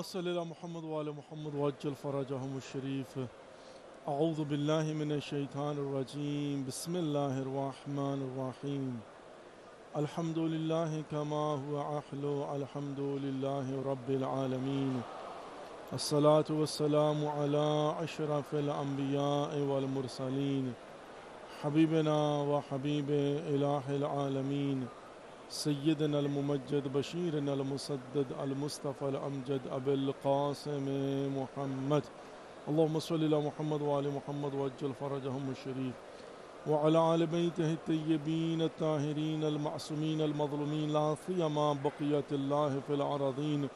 اللهم صل على محمد وعلى محمد وعجل فرجهم الشريف. أعوذ بالله من الشيطان الرجيم. بسم الله الرحمن الرحيم. الحمد لله كما هو أحلو. الحمد لله رب العالمين. الصلاة والسلام على أشرف الأنبياء والمرسلين حبيبنا وحبيب إله العالمين سيدنا الممجد بشيرنا المسدد المصطفى الأمجد أبي القاسم محمد. اللهم صل على محمد وآل محمد وعجل فرجهم الشريف وعلى آل بيته الطيبين الطاهرين المعصومين المظلومين لا سيما بقية الله في الأراضين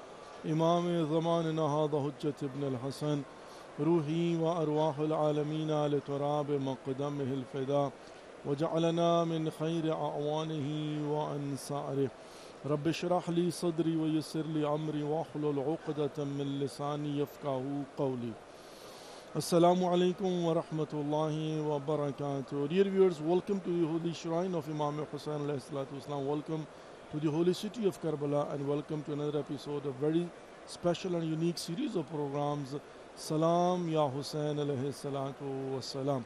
إمام زماننا هذا حجة ابن الحسن روحي وأرواح العالمين على تراب مقدمه الفداء وجعلنا من خير أعوانه وأنصاره. رب اشرح لي صدري ويسر لي أمري واحلل عقدة من لساني يفقهوا قولي. Assalamu alaikum wa rahmatullahi wa barakatuh. Dear viewers, welcome to the holy shrine of Imam Hussain alayhi salatu wasalam. Welcome to the holy city of Karbala and welcome to another episode of very special and unique series of programs, Salam Ya Hussain alayhi salatu wasalam.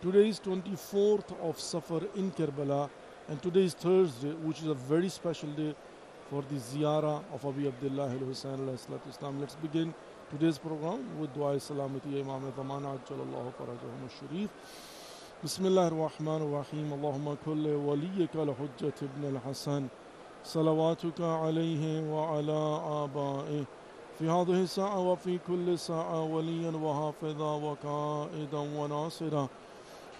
Today is 24th of Safar in Karbala and today is Thursday, which is a very special day for the ziyarah of Abi Abdullah al-Hussain alayhi salatu wasalam. Let's begin today's program with Dua Salamati Imam Zaman Ajjalallahu Farajahum al-Sharif. Bismillah ar-Rahman ar-Rahim. Allahumma kulli waliyika al-Hujjat ibn al-Hasan salawatuka alayhi wa ala aba'ih fi hadhihi sa'a wa fi kulli sa'a waliyan wa hafidha wa qa'idan wa nasira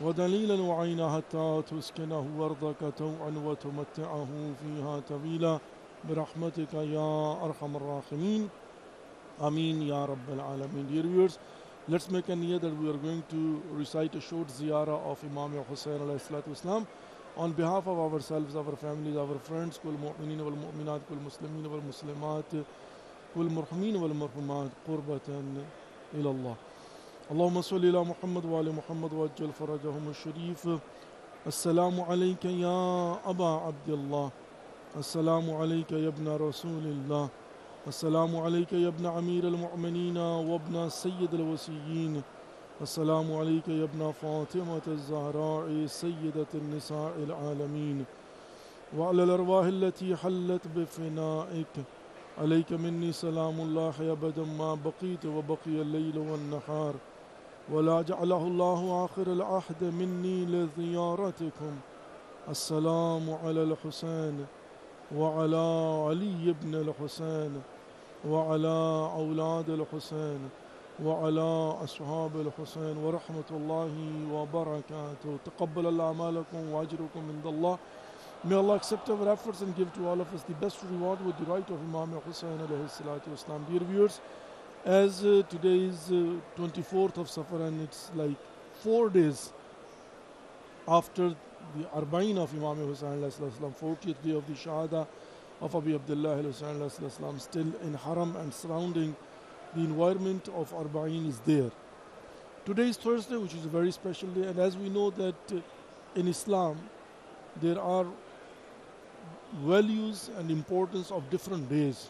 wa dalilan wa ayna hatta tuskinahu wardaka taw'an wa tumatti'ahu fiha tawila birahmatika ya arhamar rahimin. Ameen Ya Rabbal Alameen. Dear viewers, let's make a niyya that we are going to recite a short ziyarah of Imam Hussain alayhi salatu wasalam on behalf of ourselves, our families, our friends, kul mu'mineen wal mu'minat, kul muslimin wal muslimat, kul murhameen wal murhamat, qurbatan ila Allah. Allahumma salli ala Muhammad wa ala Muhammad wa ajjal farajahum al-sharif. Assalamu alayka ya Aba Abdullah. Assalamu alayka ya ibn Rasulillah. السلام عليك يا ابن أمير المؤمنين وابن سيد الوصيين. السلام عليك يا ابن فاطمة الزهراء سيدة النساء العالمين وعلى الأرواح التي حلت بفنائك. عليك مني سلام الله أبدا ما بقيت وبقي الليل والنهار ولا جعله الله آخر العهد مني لزيارتكم. السلام على الحسين وعلى علي بن الحسين وعلى أولاد الحسين وعلى أصحاب الحسين ورحمة الله وبركاته. تقبل الله أعمالكم وأجركم عند الله. May Allah accept our efforts and give to all of us the best reward with the right of Imam Hussain alayhi salatu wasalam. Dear viewers, as today is 24th of Safar and it's like 4 days after the Arba'in of Imam Hussain alayhi salam, 40th day of the Shahada of Abi Abdullah Hussain alayhi salam, still in Haram and surrounding the environment of Arba'in is there. Today is Thursday, which is a very special day, and as we know that in Islam there are values and importance of different days.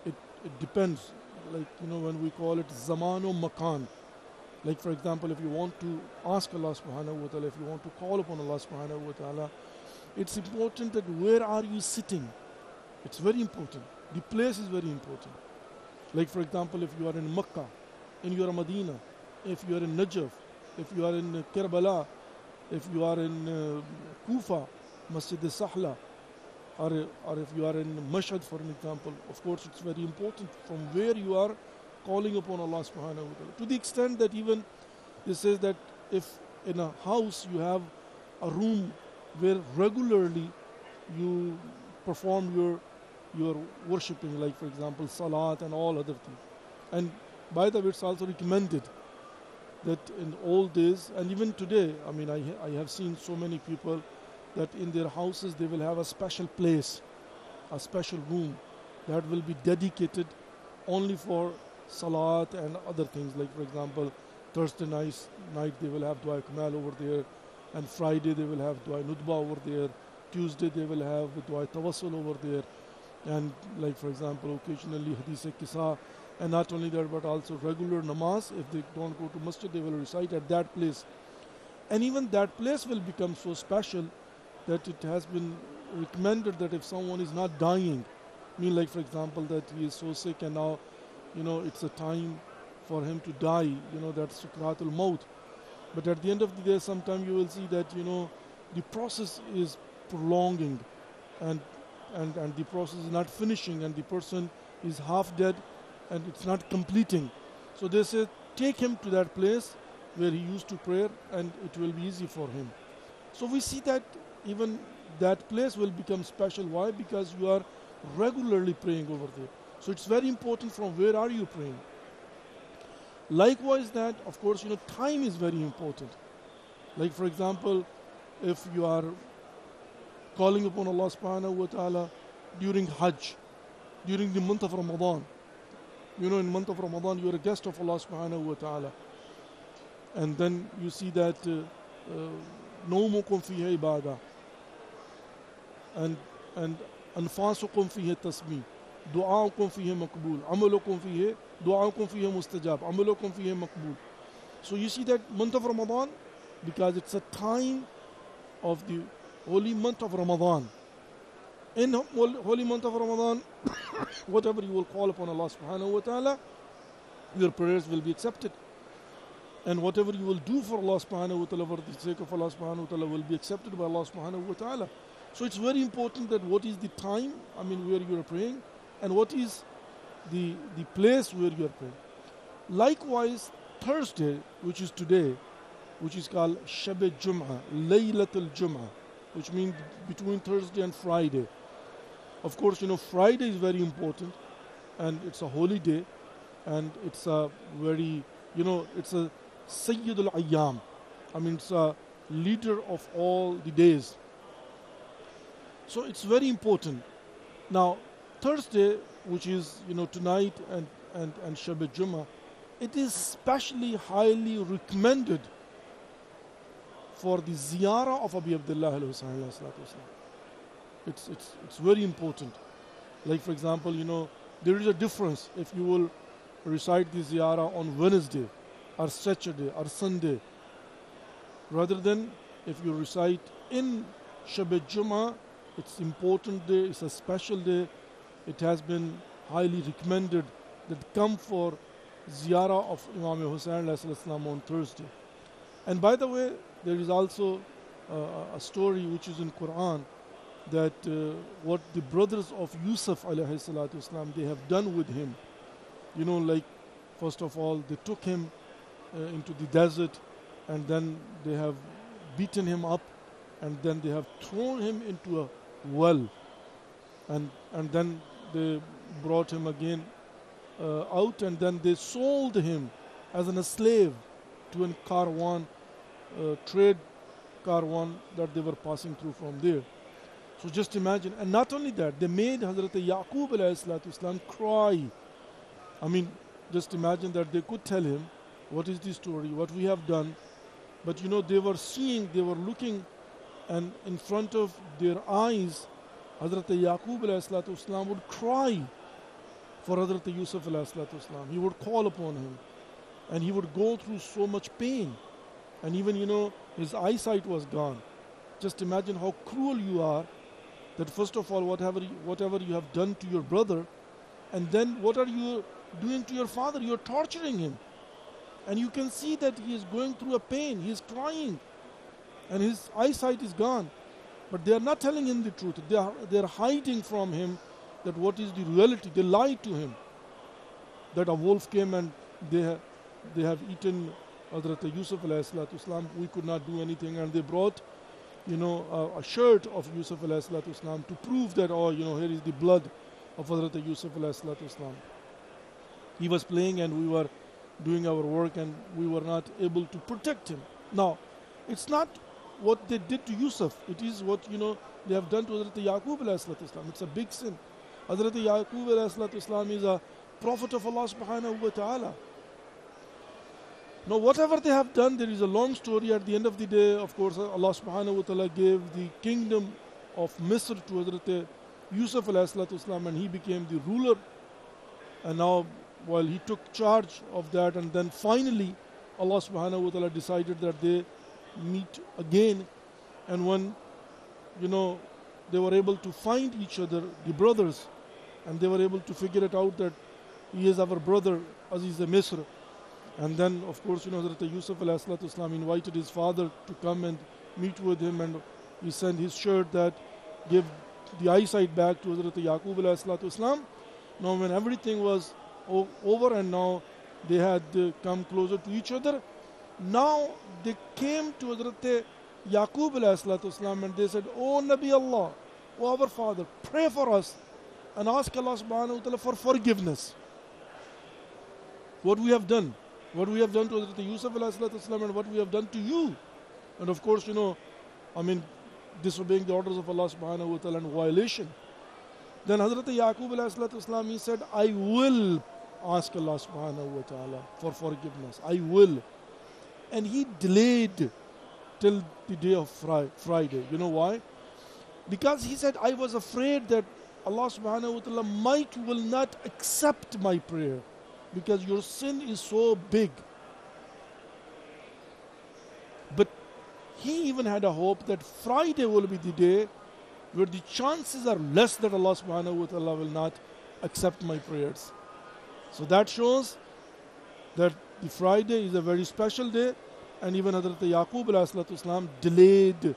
It depends, like when we call it Zaman or Makan. Like for example, if you want to ask Allah subhanahu wa ta'ala, if you want to call upon Allah subhanahu wa ta'ala, it's important that where are you sitting? It's very important. The place is very important. Like for example, if you are in Makkah, in your Medina, if you are in Najaf, if you are in Karbala, if you are in Kufa, Masjid al-Sahla, or if you are in Mashhad, for an example, of course it's very important from where you are calling upon Allah subhanahu wa ta'ala. To the extent that even this says that if in a house you have a room where regularly you perform your worshipping, like for example salat and all other things. And by the way, it's also recommended that in old days and even today, I mean I have seen so many people that in their houses they will have a special place, a special room that will be dedicated only for salat and other things. Like for example, Thursday night they will have Dua Kamal over there, and Friday they will have Dua Nudba over there, Tuesday they will have Dua Tawassul over there, and like for example occasionally Hadith Kisa, and not only that but also regular namaz. If they don't go to masjid, they will recite at that place, and even that place will become so special that it has been recommended that if someone is not dying, I mean like for example that he is so sick and now it's a time for him to die, that's Sukratul Maut. But at the end of the day, sometime you will see that the process is prolonging and the process is not finishing and the person is half dead and it's not completing. So they say take him to that place where he used to pray and it will be easy for him. So we see that even that place will become special. Why? Because you are regularly praying over there. So it's very important from where are you praying. Likewise that, of course, time is very important. Like for example, if you are calling upon Allah subhanahu wa ta'ala during Hajj, during the month of Ramadan, in the month of Ramadan you are a guest of Allah subhanahu wa ta'ala, and then you see that نومكم فيه عبادة and أنفاسكم فيه تسبيح دعاؤكم فيه مقبول عملكم فيه دعاؤكم فيه مستجاب عملكم فيه مقبول. So you see that month of Ramadan, because it's a time of the holy month of Ramadan. In holy month of Ramadan, whatever you will call upon Allah subhanahu wa ta'ala, your prayers will be accepted. And whatever you will do for Allah subhanahu wa ta'ala, for the sake of Allah subhanahu wa ta'ala, will be accepted by Allah subhanahu wa ta'ala. So it's very important that what is the time, where you are praying, and what is the place where you are praying. Likewise, Thursday, which is today, which is called Shab Jum'ah, Laylatul Jum'ah, which means between Thursday and Friday. Of course, Friday is very important, and it's a holy day, and it's a very, it's a Sayyid al-Ayyam. It's a leader of all the days. So it's very important. Now, Thursday, which is, tonight and Shab Jummah, it is specially highly recommended for the ziyarah of Abi Abdullah al-Husayn. It's very important. Like for example, there is a difference if you will recite the ziyarah on Wednesday or Saturday or Sunday, rather than if you recite in Shab Jummah. It's important day, it's a special day. It has been highly recommended that come for ziyarah of Imam Hussain on Thursday. And by the way, there is also a story which is in Quran that what the brothers of Yusuf alayhi salatu wasalam, they have done with him. You know, like first of all, they took him into the desert, and then they have beaten him up, and then they have thrown him into a well, and then they brought him again out, and then they sold him as a slave to a Karwan, trade Karwan that they were passing through from there. So just imagine, and not only that, they made Hazrat Yaqub alayhi salatu wasalam cry. I mean, just imagine that they could tell him what is the story, what we have done, but you know, they were seeing, they were looking, and in front of their eyes, Hazrat Yaqub alayhi salatu wasalam would cry for Hazrat Yusuf alayhi salatu wasalam. He would call upon him, and he would go through so much pain, and even, you know, his eyesight was gone. Just imagine how cruel you are, that first of all, whatever you have done to your brother, and then what are you doing to your father? You're torturing him. And you can see that he is going through a pain, he is crying, and his eyesight is gone. But they are not telling him the truth. They are hiding from him that what is the reality. They lied to him that a wolf came and they have eaten Hazrat Yusuf alayhi salatu wasalam. We could not do anything, and they brought, you know, a shirt of Yusuf alayhi salatu wasalam to prove that, oh, you know, here is the blood of Hazrat Yusuf alayhi salatu wasalam. He was playing and we were doing our work, and we were not able to protect him. Now, it's not what they did to Yusuf, it is what, you know, they have done to Hazrat Yaqub alayhi salatu wasalam. It's a big sin. Hazrat Yaqub alayhi salatu wasalam is a prophet of Allah subhanahu wa ta'ala. Now, whatever they have done, there is a long story. At the end of the day, of course, Allah subhanahu wa ta'ala gave the kingdom of Misr to Hazrat Yusuf alayhi salatu wasalam, and he became the ruler. And now, while he took charge of that, and then finally Allah subhanahu wa ta'ala decided that they meet again, and when, you know, they were able to find each other, the brothers, and they were able to figure it out that he is our brother Aziz Misr. And then, of course, you know, Hazrat Yusuf alayhi salatu wasalam invited his father to come and meet with him, and he sent his shirt that gave the eyesight back to Hazrat Yaqub alayhi salatu wasalam. Now, when everything was over and now they had come closer to each other, now they came to Hazrat Yaqub alayhi salatu wasalam and they said, "Oh Nabi Allah, oh our father, pray for us and ask Allah subhanahu wa ta'ala for forgiveness. What we have done to Hazrat Yusuf alayhi salatu wasalam, and what we have done to you." And of course, you know, I mean, disobeying the orders of Allah subhanahu wa ta'ala and violation. Then Hazrat Yaqub alayhi salatu wasalam, he said, "I will ask Allah subhanahu wa ta'ala for forgiveness. I will." And he delayed till the day of Friday. You know why? Because he said, "I was afraid that Allah subhanahu wa ta'ala will not accept my prayer, because your sin is so big." But he even had a hope that Friday will be the day where the chances are less that Allah subhanahu wa ta'ala will not accept my prayers. So that shows that the Friday is a very special day, and even Hazrat Yaqub alayhi salatu wasalam delayed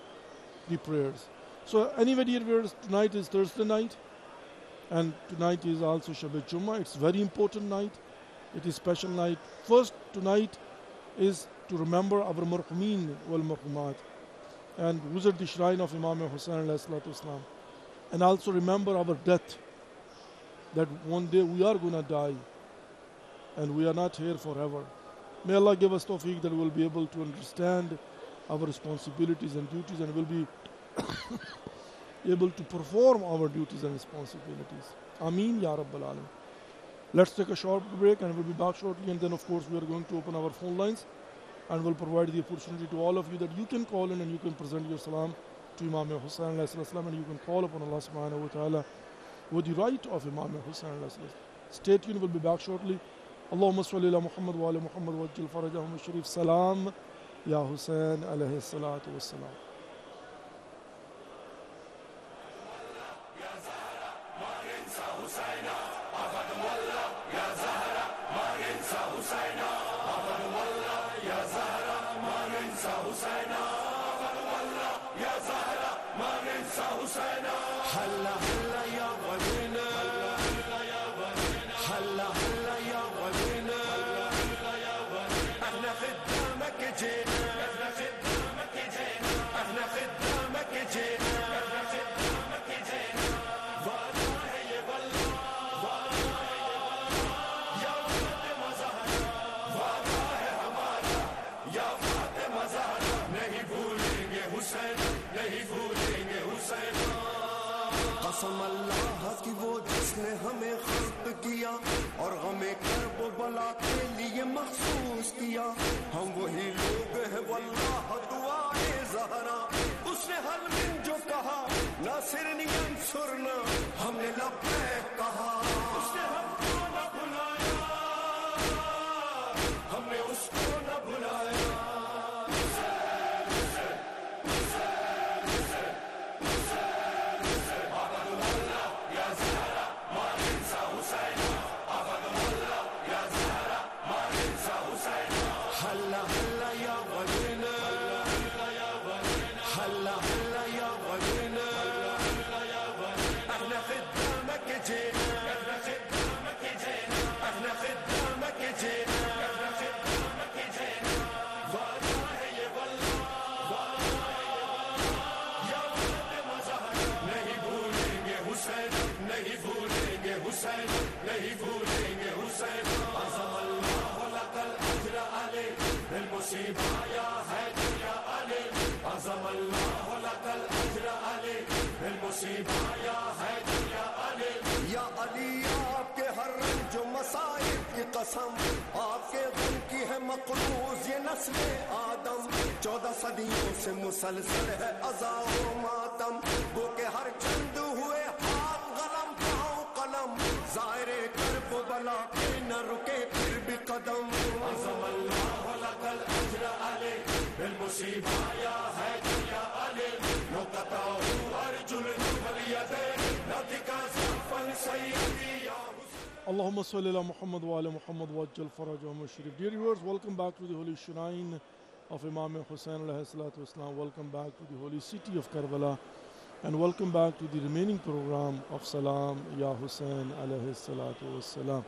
the prayers. So anyway, dear viewers, tonight is Thursday night, and tonight is also Shabbat Jummah. It's very important night. It is special night. First, tonight is to remember our marhumeen wal marhumat and visit the shrine of Imam Hussain alayhi salatu wasalam, and also remember our death, that one day we are going to die and we are not here forever. May Allah give us tawfiq that we will be able to understand our responsibilities and duties, and will be able to perform our duties and responsibilities. Ameen Ya Rabbal Alam. Let's take a short break and we'll be back shortly, and then of course we are going to open our phone lines and we'll provide the opportunity to all of you that you can call in and you can present your salam to Imam Hussain alayhi salam, and you can call upon Allah subhanahu wa ta'ala with the right of Imam Hussain alayhi salam. Stay tuned, we'll be back shortly. Allahumma salli ala Muhammad wa ala Muhammad wa ajjal farajahum al-sharif. Salam Ya Hussain alayhi salatu wassalam. Husaina هلا هلا يا غنينا هلا هلا يا غنينا احنا خدامك جينا احنا خدامك جينا قسم اللہ کی وہ جس نے ہمیں خلق کیا اور ہمیں کرب و بلا کے لیے مخصوص کیا ہم وہی لوگ ہیں واللہ دعائے زہرا اس نے حل من جو کہا ناصرنی انصرنا ہم نے لبیک کہا اس نے ہم کو نہ بلایا ہم نے اس کو نہ بلایا یا علی آپ کے ہر رنج و مصائب کی قسم آپ کے غم کی ہے مقروض یہ نسل آدم 14 صدیوں سے مسلسل ہے عزا و ماتم وہ کہ ہر چند ہوئے ہاتھ قلم پاؤں قلم ظاہر کرب و بلا کے نہ رکے پھر بھی قدم عظم اللہ لک الاجر علی بالمصیبہ یا حیدر یا علی لو قطعوا ارجلهم والیدین لتک زفا سیدی یا Allahumma salli ala Muhammad wa ala Muhammad wa ajjal farajahum sharif. Dear viewers, welcome back to the holy shrine of Imam Hussain alayhi salatu wasalam. Welcome back to the holy city of Karbala, and welcome back to the remaining program of Salam Ya Hussain alayhi salatu wasalam.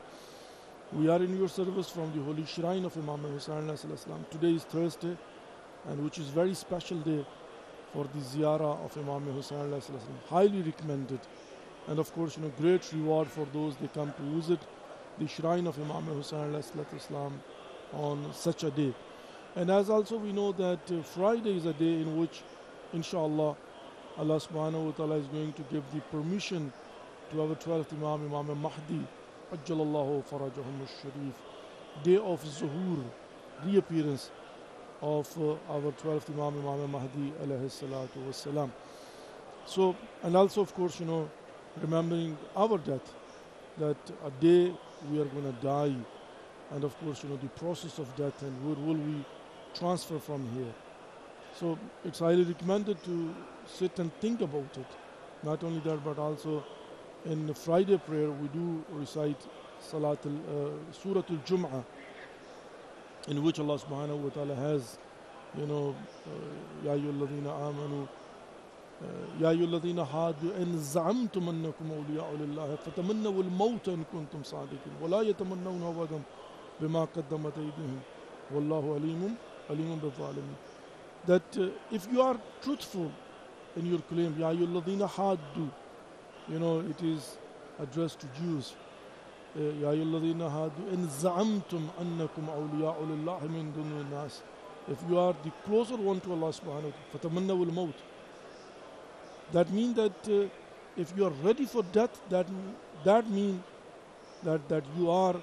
We are in your service from the holy shrine of Imam Hussain alayhi salatu wasalam. Today is Thursday, and which is very special day for the ziyarah of Imam Hussain alayhi salatu wasalam. Highly recommended. And of course, great reward for those they come to visit the shrine of Imam Hussain alayhi salatu wasalam on such a day. And as also we know that Friday is a day in which, inshallah, Allah subhanahu wa ta'ala is going to give the permission to our 12th Imam, Imam Mahdi, Ajjalallahu Farajahum al-Sharif, day of Zuhur, reappearance of our 12th Imam, Imam Mahdi alayhi salatu wasalam. So, and also of course, remembering our death, that a day we are going to die, and of course, the process of death and where will we transfer from here. So it's highly recommended to sit and think about it. Not only that, but also in the Friday prayer, we do recite Surah Al-Jum'ah, in which Allah subhanahu wa ta'ala has, Ya ayyuhalladhina amanu, يا أيها الذين هادوا إن زعمتم أنكم أولياء لله فتمنوا الموت إن كنتم صادقين ولا يتمنونه أبدا بما قدمت أيديهم والله عليم بالظالمين. That if you are truthful in your claim, يا أيها الذين هادوا, it is addressed to Jews. يا أيها الذين هادوا إن زعمتم أنكم أولياء لله من دون الناس. If you are the closer one to Allah subhanahu wa ta'ala, فتمنوا الموت. That means that if you are ready for death, that means that you are,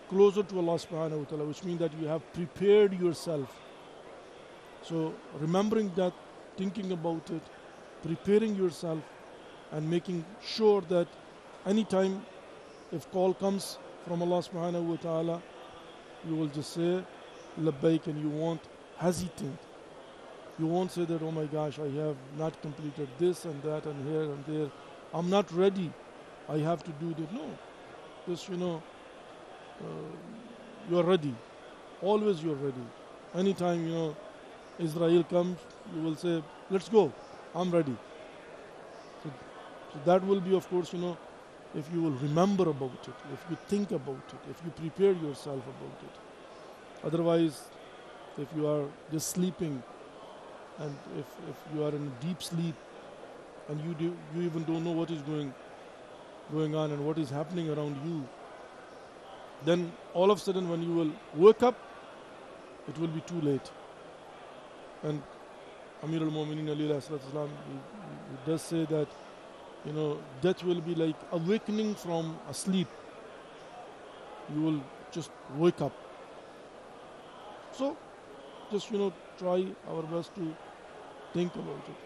closer to Allah subhanahu wa ta'ala, which means that you have prepared yourself. So remembering that, thinking about it, preparing yourself, and making sure that anytime if call comes from Allah subhanahu wa ta'ala, you will just say labbaik, and you won't hesitate. You won't say that, oh my gosh, I have not completed this and that and here and there. I'm not ready. I have to do that. No. Just, you're ready. Always you're ready. Anytime, Israel comes, you will say, let's go. I'm ready. So So that will be, of course, if you will remember about it, if you think about it, if you prepare yourself about it. Otherwise, if you are just sleeping, and if you are in deep sleep, and you even don't know what is going on and what is happening around you, then all of a sudden when you will wake up, it will be too late. And Amir al-Mu'mineen Ali alayhi salatu wasalam, he does say that, death will be like awakening from a sleep. You will just wake up. So, just, try our best to think about it.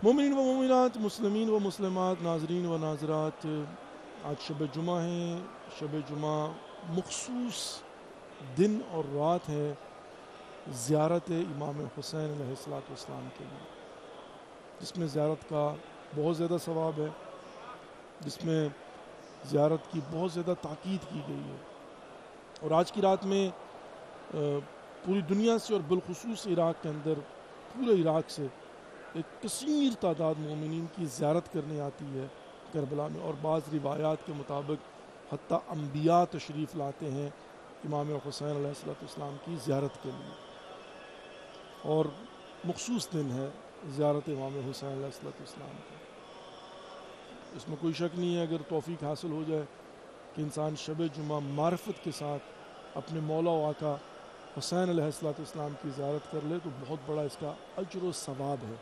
مومنین و مومنات، مسلمین و مسلمات، ناظرین و ناظرات، آج شب جمعہ ہے. شب جمعہ مخصوص دن اور رات ہے زیارت امام حسین علیہ الصلوۃ والسلام کے لیے، جس میں زیارت کا بہت زیادہ ثواب ہے، جس میں زیارت کی بہت زیادہ تاکید کی گئی ہے. اور آج کی رات میں پوری دنیا سے اور بالخصوص عراق کے اندر، پورے عراق سے ایک کثیر تعداد مومنین کی زیارت کرنے آتی ہے کربلا میں. اور بعض روایات کے مطابق حتیٰ انبیاء تشریف لاتے ہیں امام حسین علیہ السلام کی زیارت کے لیے. اور مخصوص دن ہے زیارت امام حسین علیہ السلام کا. اس میں کوئی شک نہیں ہے، اگر توفیق حاصل ہو جائے کہ انسان شب جمعہ معرفت کے ساتھ اپنے مولا و آقا حسین علیہ السلام کی زیارت کر لے تو بہت بڑا اس کا اجر و ثواب ہے.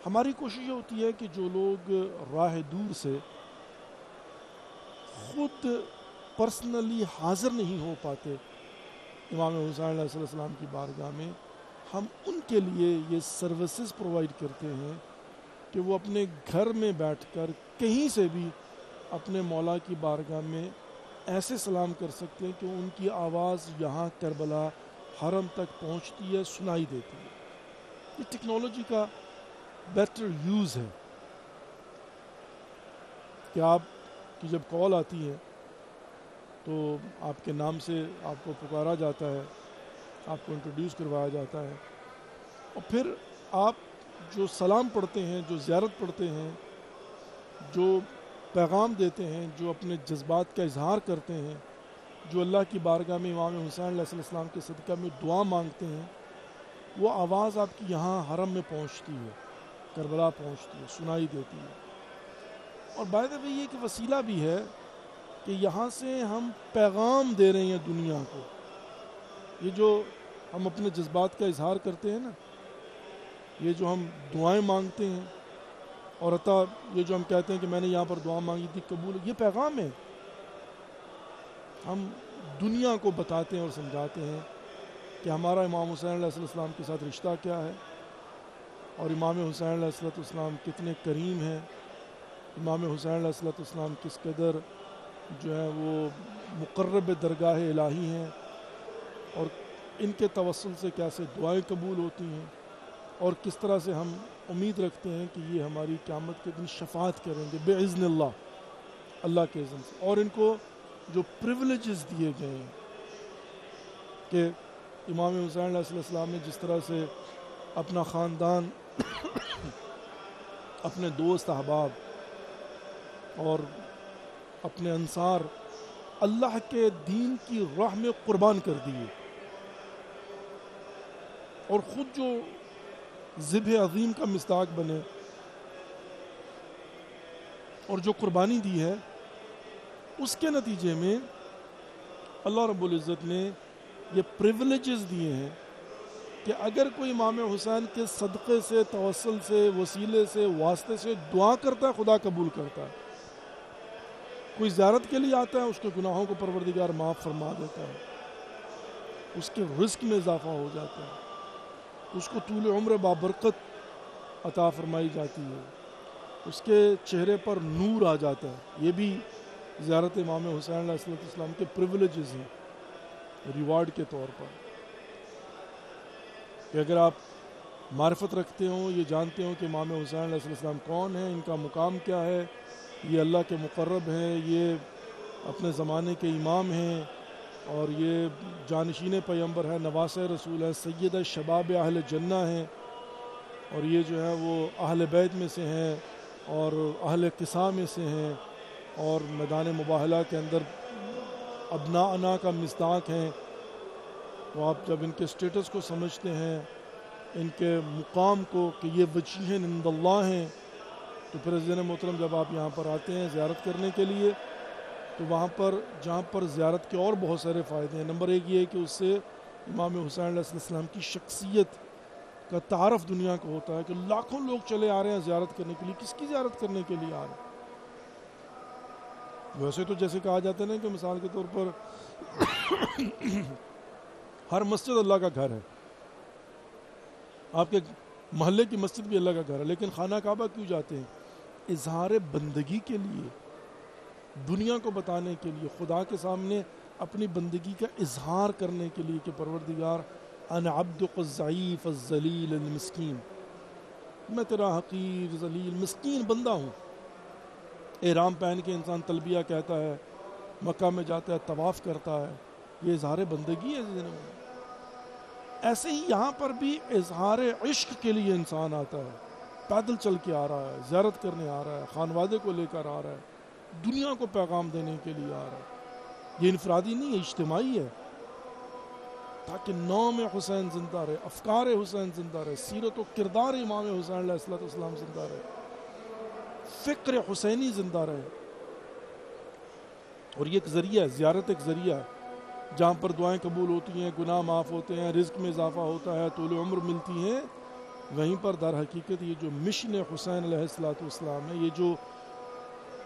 ہماری کوشش یہ ہوتی ہے کہ جو لوگ راہ دور سے خود پرسنلی حاضر نہیں ہو پاتے امام حسین علیہ السلام کی بارگاہ میں، ہم ان کے لیے یہ سروسز پرووائڈ کرتے ہیں کہ وہ اپنے گھر میں بیٹھ کر کہیں سے بھی اپنے مولا کی بارگاہ میں ایسے سلام کر سکتے ہیں کہ ان کی آواز یہاں کربلا حرم تک پہنچتی ہے، سنائی دیتی ہے. یہ ٹیکنالوجی کا بیٹر یوز ہے کہ آپ کی جب کال آتی ہے تو آپ کے نام سے آپ کو پکارا جاتا ہے، آپ کو انٹروڈیوس کروایا جاتا ہے، اور پھر آپ جو سلام پڑھتے ہیں، جو زیارت پڑھتے ہیں، جو پیغام دیتے ہیں، جو اپنے جذبات کا اظہار کرتے ہیں، جو اللہ کی بارگاہ میں امام حسین علیہ السلام کے صدقہ میں دعا مانگتے ہیں، وہ آواز آپ کی یہاں حرم میں پہنچتی ہے، کربلا پہنچتی ہے، سنائی دیتی ہے. اور بائی دا وے یہ ایک وسیلہ بھی ہے کہ یہاں سے ہم پیغام دے رہے ہیں دنیا کو. یہ جو ہم اپنے جذبات کا اظہار کرتے ہیں نا، یہ جو ہم دعائیں مانگتے ہیں، اور عطا یہ جو ہم کہتے ہیں کہ میں نے یہاں پر دعا مانگی تھی قبول، یہ پیغام ہے. ہم دنیا کو بتاتے ہیں اور سمجھاتے ہیں کہ ہمارا امام حسین علیہ السلام کے ساتھ رشتہ کیا ہے، اور امام حسین علیہ السلام کتنے کریم ہیں، امام حسین علیہ السلام کس قدر جو ہے وہ مقرب درگاہ الہی ہیں، اور ان کے توسل سے کیسے دعائیں قبول ہوتی ہیں، اور کس طرح سے ہم امید رکھتے ہیں کہ یہ ہماری قیامت کے دن شفاعت کریں گے باذن اللہ کے اذن سے. اور ان کو جو پریولیجز دیے گئے ہیں کہ امام حسین علیہ السلام نے جس طرح سے اپنا خاندان، اپنے دوست احباب اور اپنے انصار اللہ کے دین کی راہ میں قربان کر دیے، اور خود جو ذبح عظیم کا مصداق بنے اور جو قربانی دی ہے، اس کے نتیجے میں اللہ رب العزت نے یہ پریولیجز دیے ہیں کہ اگر کوئی امام حسین کے صدقے سے، توسل سے، وسیلے سے، واسطے سے دعا کرتا ہے، خدا قبول کرتا ہے. کوئی زیارت کے لیے آتا ہے، اس کے گناہوں کو پروردگار معاف فرما دیتا ہے، اس کے رزق میں اضافہ ہو جاتا ہے، اس کو طول عمر بابرکت عطا فرمائی جاتی ہے، اس کے چہرے پر نور آ جاتا ہے. یہ بھی زیارت امام حسین علیہ السلام کے پریولیجز ہیں ریوارڈ کے طور پر، کہ اگر آپ معرفت رکھتے ہوں، یہ جانتے ہوں کہ امام حسین علیہ السلام کون ہیں، ان کا مقام کیا ہے، یہ اللہ کے مقرب ہیں، یہ اپنے زمانے کے امام ہیں، اور یہ جانشین پیغمبر ہے، نواسہ رسول ہے، سید شباب اہل جنہ ہیں، اور یہ جو ہے وہ اہل بیت میں سے ہیں، اور اہل قصا میں سے ہیں اور میدان مباہلہ کے اندر ابناء کا مصداق ہیں، تو آپ جب ان کے سٹیٹس کو سمجھتے ہیں، ان کے مقام کو کہ یہ وجیہ عند اللہ ہیں، تو پھر عزیزان محترم جب آپ یہاں پر آتے ہیں زیارت کرنے کے لیے تو وہاں پر جہاں پر زیارت کے اور بہت سارے فائدے ہیں. نمبر ایک یہ ہے کہ اس سے امام حسین علیہ السلام کی شخصیت کا تعارف دنیا کو ہوتا ہے کہ لاکھوں لوگ چلے آ رہے ہیں زیارت کرنے کے لیے. کس کی زیارت کرنے کے لیے آ رہے ہیں؟ ویسے تو جیسے کہا جاتا ہے نا کہ مثال کے طور پر ہر مسجد اللہ کا گھر ہے، آپ کے محلے کی مسجد بھی اللہ کا گھر ہے، لیکن خانہ کعبہ کیوں جاتے ہیں؟ اظہار بندگی کے لیے، دنیا کو بتانے کے لیے، خدا کے سامنے اپنی بندگی کا اظہار کرنے کے لیے کہ پروردگار انا عبدک الضعیف الذلیل المسکین، میں تیرا حقیر ذلیل مسکین بندہ ہوں. احرام پہن کے انسان تلبیہ کہتا ہے، مکہ میں جاتا ہے، طواف کرتا ہے، یہ اظہار بندگی ہے. ایسے ہی یہاں پر بھی اظہار عشق کے لیے انسان آتا ہے، پیدل چل کے آ رہا ہے، زیارت کرنے آ رہا ہے، خانوادے کو لے کر آ رہا ہے، دنیا کو پیغام دینے کے لیے آ رہا ہے. یہ انفرادی نہیں ہے، اجتماعی ہے، تاکہ نام حسین زندہ رہے، افکار حسین زندہ رہے، سیرت و کردار امام حسین علیہ السلام زندہ رہے، فکر حسینی زندہ رہے. اور یہ ایک ذریعہ ہے، زیارت ایک ذریعہ ہے جہاں پر دعائیں قبول ہوتی ہیں، گناہ معاف ہوتے ہیں، رزق میں اضافہ ہوتا ہے، طول عمر ملتی ہیں. وہیں پر در حقیقت یہ جو مشن حسین علیہ السلام ہے، یہ جو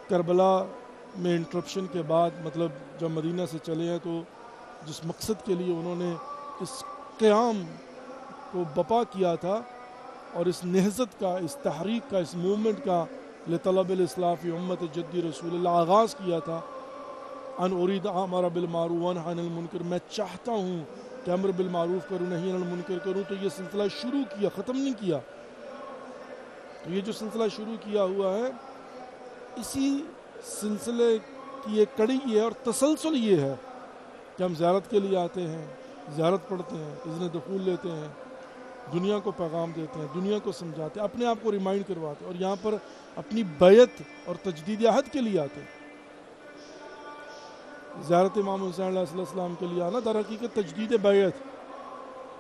کربلا میں انٹرپشن کے بعد مطلب جب مدینہ سے چلے ہیں تو جس مقصد کے لیے انہوں نے اس قیام کو بپا کیا تھا اور اس نہضت کا، اس تحریک کا، اس موومنٹ کا لطلب الاصلاح فی امت جدی رسول اللہ آغاز کیا تھا، ان اريد امر بالمعروف وانهى عن المنکر، میں چاہتا ہوں کہ امر بالمعروف کروں، نہیں عن المنکر کروں. تو یہ سلسلہ شروع کیا، ختم نہیں کیا. تو یہ جو سلسلہ شروع کیا ہوا ہے، اسی سلسلے کی ایک کڑی یہ ہے اور تسلسل یہ ہے کہ ہم زیارت کے لیے آتے ہیں، زیارت پڑھتے ہیں، اذن دخول لیتے ہیں، دنیا کو پیغام دیتے ہیں، دنیا کو سمجھاتے ہیں، اپنے آپ کو ریمائنڈ کرواتے ہیں، اور یہاں پر اپنی بیعت اور تجدید عہد کے لیے آتے ہیں. زیارت امام حسین علیہ السلام کے لیے آنا در حقیقت تجدید بیعت،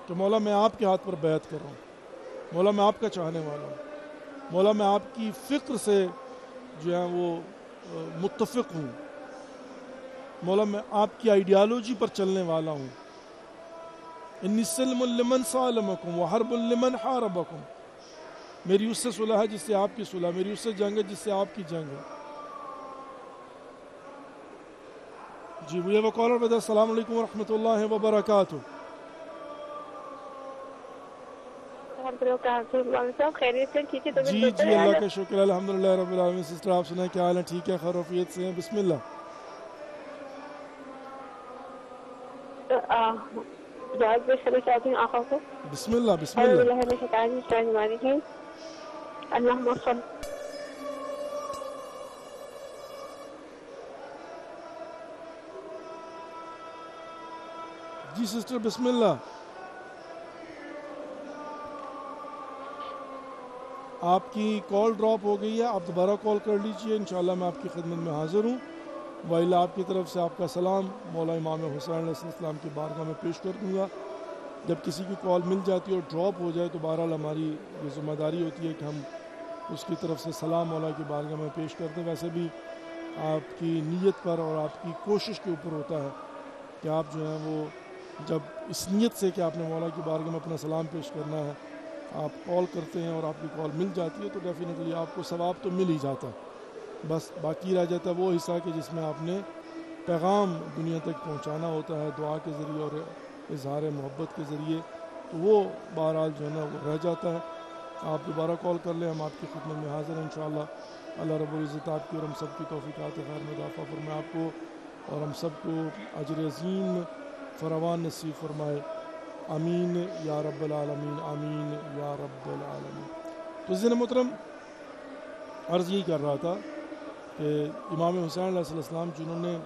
کہ مولا میں آپ کے ہاتھ پر بیعت کر رہا ہوں، مولا میں آپ کا چاہنے والا ہوں، مولا میں آپ کی فکر سے جو ہے وہ متفق ہوں، مولا میں آپ کی آئیڈیالوجی پر چلنے والا ہوں. انی سلم لمن سالمکم وحرب لمن حاربکم، میری اس سے صلح ہے جس سے آپ کی صلح، میری اس سے جنگ ہے جس سے آپ کی جنگ ہے. جی we have a caller with السلام علیکم ورحمۃ اللہ وبرکاتہ. جی جی اللہ کا شکر ہے، الحمدللہ رب العالمین. سسٹر آپ سنائیں کیا حال ہے؟ ٹھیک ہے، خیریت سے ہیں؟ بسم اللہ. جواب پیش کرنا چاہتی ہوں آقا کو. بسم اللہ بسم اللہ. اللہم صل جی سسٹر بسم اللہ. آپ کی کال ڈراپ ہو گئی ہے، آپ دوبارہ کال کر لیجئے، انشاءاللہ میں آپ کی خدمت میں حاضر ہوں. وائلہ آپ کی طرف سے آپ کا سلام مولا امام حسین علیہ السلام کی بارگاہ میں پیش کر دوں گا. جب کسی کی کال مل جاتی ہے اور ڈراپ ہو جائے تو بہرحال ہماری یہ ذمہ داری ہوتی ہے کہ ہم اس کی طرف سے سلام مولا کی بارگاہ میں پیش کرتے ہیں. ویسے بھی آپ کی نیت پر اور آپ کی کوشش کے اوپر ہوتا ہے کہ آپ جو ہیں وہ جب اس نیت سے کہ آپ نے مولا کی بارگاہ میں اپنا سلام پیش کرنا ہے، آپ کال کرتے ہیں اور آپ کی کال مل جاتی ہے تو ڈیفینیٹلی آپ کو ثواب تو مل ہی جاتا ہے. بس باقی رہ جاتا ہے وہ حصہ کہ جس میں آپ نے پیغام دنیا تک پہنچانا ہوتا ہے دعا کے ذریعے اور اظہار محبت کے ذریعے، تو وہ بہرحال جو ہے نا وہ رہ جاتا ہے. آپ دوبارہ کال کر لیں، ہم آپ کی خدمت میں حاضر ہیں انشاءاللہ. اللہ رب العزت آپ کی اور ہم سب کی توفیقات خیر میں اضافہ فرمائے آپ کو اور ہم سب کو اجر عظیم فراوان نصیب فرمائے. آمین یا رب العالمین، آمین یا رب العالمین. تو عزیزان محترم عرض یہی کر رہا تھا کہ امام حسین علیہ السلام جنہوں نے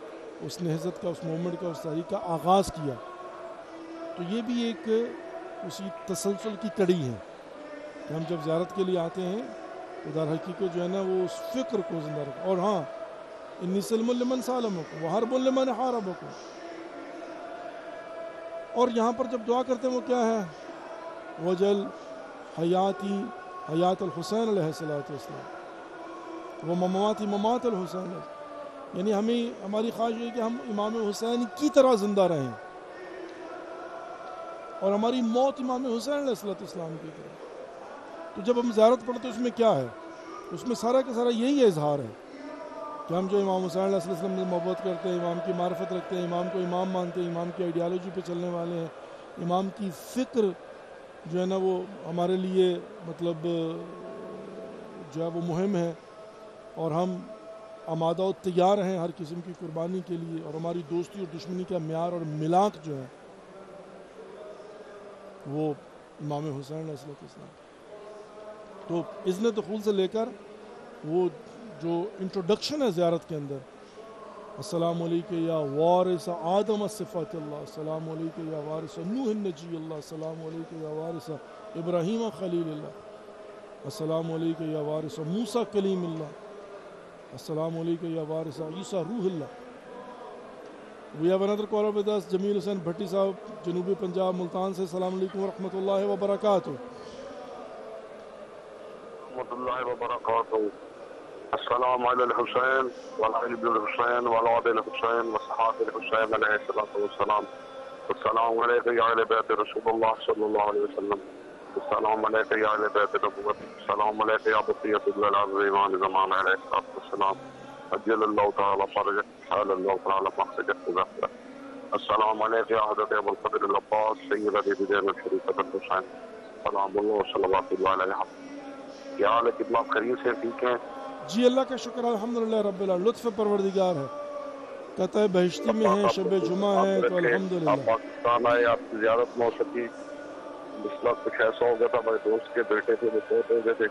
اس نہضت کا، اس موومنٹ کا، اس تحریک کا آغاز کیا، تو یہ بھی ایک اسی تسلسل کی کڑی ہے کہ ہم جب زیارت کے لیے آتے ہیں در حقیقت جو ہے نا وہ اس فکر کو زندہ رکھا. اور ہاں انی سلم لمن سالمکم وحرب لمن حاربکم. اور یہاں پر جب دعا کرتے ہیں وہ کیا ہے؟ وجل حیاتی حیات الحسین علیہ السلام وہ مماتی ممات الحسین. یعنی ہماری خواہش ہے کہ ہم امام حسین کی طرح زندہ رہیں اور ہماری موت امام حسین علیہ السلام کی طرح. تو جب ہم زیارت پڑھتے ہیں اس میں کیا ہے؟ اس میں سارا کا سارا یہی اظہار ہے کہ ہم جو امام حسین علیہ السلام سے محبت کرتے ہیں، امام کی معرفت رکھتے ہیں، امام کو امام مانتے ہیں، امام کی آئیڈیالوجی پہ چلنے والے ہیں، امام کی فکر جو ہے نا وہ ہمارے لیے مطلب جو ہے وہ مہم ہے، اور ہم آمادہ و تیار ہیں ہر قسم کی قربانی کے لیے. اور ہماری دوستی اور دشمنی کا معیار اور ملاک جو ہے وہ امام حسین علیہ السلام. تو اذن دخول سے لے کر وہ جو انٹروڈکشن ہے زیارت کے اندر، السلام علیکم یا وارث آدم صفات اللہ، السلام علیکم یا وارث نوح النجی اللہ، السلام علیکم یا وارث ابراہیم خلیل اللہ، السلام علیکم یا وارث موسیٰ کلیم اللہ، السلام علیکم یا وارث عیسیٰ روح اللہ. We have another caller with us, Jamil Hussain Bhatti صاحب جنوبی پنجاب ملتان سے. السلام علیکم ورحمۃ اللہ وبرکاتہ. ورحمۃ اللہ وبرکاتہ. السلام علی الحسین وعلی ابن الحسین وعلی آل الحسین وصحاب الحسین علیہ السلام. السلام علیکم یا اہل بیت رسول اللہ صلی اللہ علیہ وسلم. السلام علیکم یا اہل بیت نبوت. السلام علیکم یا بقیۃ اللہ العظیم زمان علیہ السلام. عجل اللہ تعالی فرجک حال اللہ تعالی مخرجک ذکر. السلام علیکم یا حضرت ابو الفضل العباس سید علی بدین الشریف الحسین سلام اللہ صلوات اللہ علیہ. کیا حال ہے؟ کتنا خیریت سے ٹھیک ہیں؟ جی اللہ کا شکر الحمدللہ رب العالمین. لطف پروردگار ہے، قطع بہشتی میں ہے، شب جمعہ ہے تو الحمدللہ. آپ پاکستان آئے، آپ کی زیارت میں ہو سکی. مسئلہ کچھ ایسا ہو گیا تھا، میرے دوست کے بیٹے تھے وہ فوت ہو گئے تھے،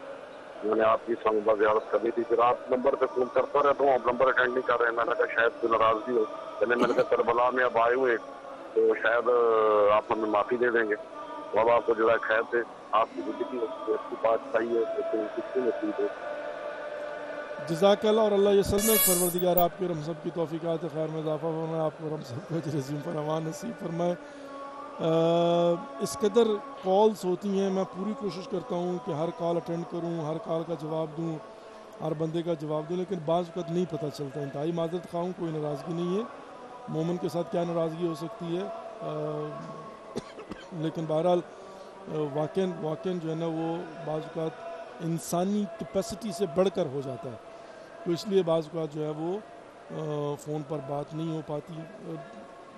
میں نے آپ کی سنگ زیارت کرنی تھی. پھر آپ نمبر پہ فون کرتا رہتا ہوں، آپ نمبر اٹینڈ نہیں کر رہے ہیں. میں نے کہا شاید کوئی ناراضگی ہو. پہلے میں نے کہا کربلا میں اب آئے ہوئے تو شاید آپ ہمیں معافی دے دیں گے. اب آپ کو جو ہے خیر دے، آپ کی زندگی اچھی بات چاہیے کس کی نصیب ہے. جزاک اللہ. اور اللہ یہ سلم پروردگار آپ کے ہم سب کی توفیقات خیر میں اضافہ فرمائے، آپ کو ہم سب کو اجر عظیم فراوان نصیب فرمائے. اس قدر کالز ہوتی ہیں، میں پوری کوشش کرتا ہوں کہ ہر کال اٹینڈ کروں، ہر کال کا جواب دوں، ہر بندے کا جواب دوں، لیکن بعض وقت نہیں پتہ چلتا. انتہائی معذرت خواہ ہوں، کوئی ناراضگی نہیں ہے. مومن کے ساتھ کیا ناراضگی ہو سکتی ہے، لیکن بہرحال واقعاً جو ہے نا وہ بعض اوقات انسانی کیپیسٹی سے بڑھ کر ہو جاتا ہے. تو اس لیے بعض اوقات جو ہے وہ فون پر بات نہیں ہو پاتی.